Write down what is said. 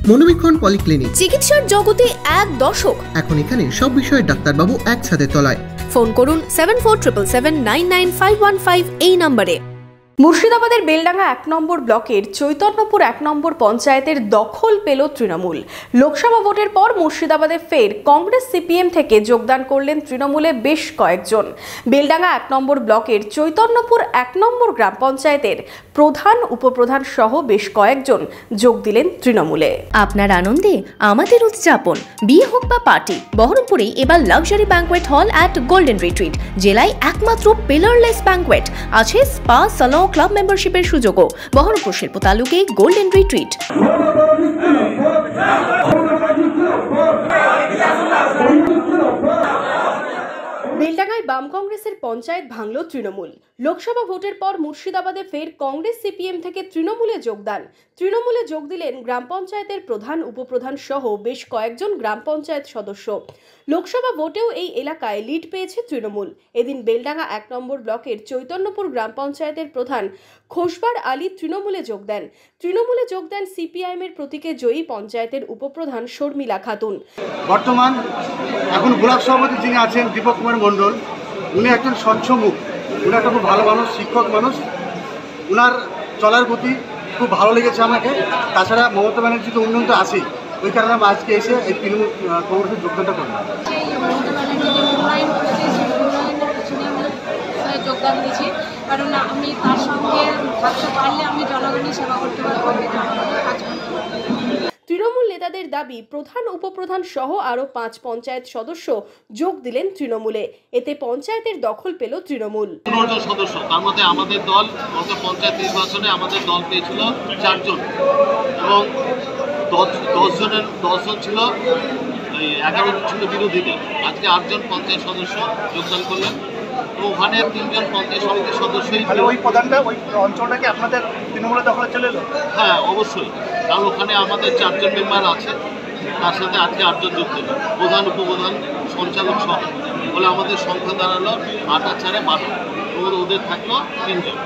মনোবীক্ষণ polyclinic, চিকিৎসার জগতে এক দশক। এখন এখানে সব বিষয়ে ডাক্তারবাবু একসাথে তলায়। ফোন করুন 7477799515 এই নম্বরে। মুর্শিদাবাদের বেলডাঙ্গা 1 নম্বর ব্লকের চৈতন্যপুর 1 নম্বর পঞ্চায়েতের দখল পেল তৃণমূল। লোকসভা ভোটের পর মুর্শিদাবাদে ফের কংগ্রেস সিপিএম থেকে যোগদান করলেন তৃণমূলে বেশ কয়েকজন। বেলডাঙ্গা 1 নম্বর ব্লকের চৈতন্যপুর 1 নম্বর গ্রাম পঞ্চায়েতের প্রধান উপপ্রধান সহ বেশ কয়েকজন যোগ দিলেন তৃণমূলে। আপনার আনন্দে আমাদের উদযাপন, বিয়ে হোক বা পার্টি, বহরমপুরে এবার luxury banquet hall at golden retreat. জেলায় একমাত্র পিলারলেস ব্যাঙ্কোয়েট, আছে স্পা, সালন, ক্লাব মেম্বারশিপের সুযোগও। বহরমপুর শিল্প তালুকে গোল্ডেন রিট্রিট। বেলডাঙ্গায় বাম কংগ্রেসের পঞ্চায়েত ভাঙল তৃণমূল। লোকসভা ভোটের পর মুর্শিদাবাদে ফের কংগ্রেস সিপিএম থেকে তৃণমূলে যোগদান। তৃণমূলে যোগ দিলেন গ্রাম পঞ্চায়েতের প্রধান উপপ্রধান সহ বেশ কয়েকজন গ্রাম পঞ্চায়েত সদস্য। লোকসভা ভোটেও এই এলাকায় লিড পেয়েছে তৃণমূল। এদিন বেলডাঙ্গা 1 নম্বর ব্লকের চৈতন্যপুর গ্রাম পঞ্চায়েতের প্রধান খোসবার আলী তৃণমূলে যোগ দেন। তৃণমূলে যোগ দেন সিপিআইএম এর প্রতীকে জয়ী পঞ্চায়েতের উপপ্রধান শর্মিলা খাতুন। বর্তমান এখন ব্লক সভাপতি যিনি আছেন দীপক কুমার মণ্ডল, উনি একজন স্বচ্ছ মুখ, উনি একটা খুব ভালো মানুষ, শিক্ষক মানুষ, উনার চলার গতি খুব ভালো লেগেছে আমাকে। তাছাড়া মমতা ব্যানার্জি তো উন্নয়ন তো আছেই, ওই কারণে আমি আজকে এসে এই তৃণমূল কংগ্রেসের যোগদানটা করলাম। যোগদান দিয়েছি কারণ আমি তার সঙ্গে থাকতে পারলে আমি জনগণের সেবা করতে পারবো, কাজ করতে পারবো। তৃণমূল নেতাদের দাবি প্রধান উপপ্রধান সহ আরো 5 পঞ্চায়েত সদস্য যোগ দিলেন তৃণমূলে। এতে পঞ্চায়েতের দখল পেল তৃণমূল। 15 জন সদস্য, তার মধ্যে আমাদের দল গত পঞ্চায়েত নির্বাচনে আমাদের দল পেয়েছিল 4 জন এবং 10 জন ছিল 11 জন ছিল বিরোধীদের। আজকে 8 জন পঞ্চায়েত সদস্য যোগদান করলেন। তো ওখানে 3 জন পঞ্চায়েত সমিতির সদস্যই। ওই প্রধানটা ওই অঞ্চলটাকে আপনাদের তৃণমূলের দখলে চলে এলো? হ্যাঁ, অবশ্যই, কারণ ওখানে আমাদের 4 জন মেম্বার আছে, তার সাথে আজকে 8 জন যুক্ত হলো, প্রধান উপপ্রধান সঞ্চালক সহ। বলে আমাদের সংখ্যা দাঁড়ালো 8 আর 4 12, ওদের থাকলো 3 জন।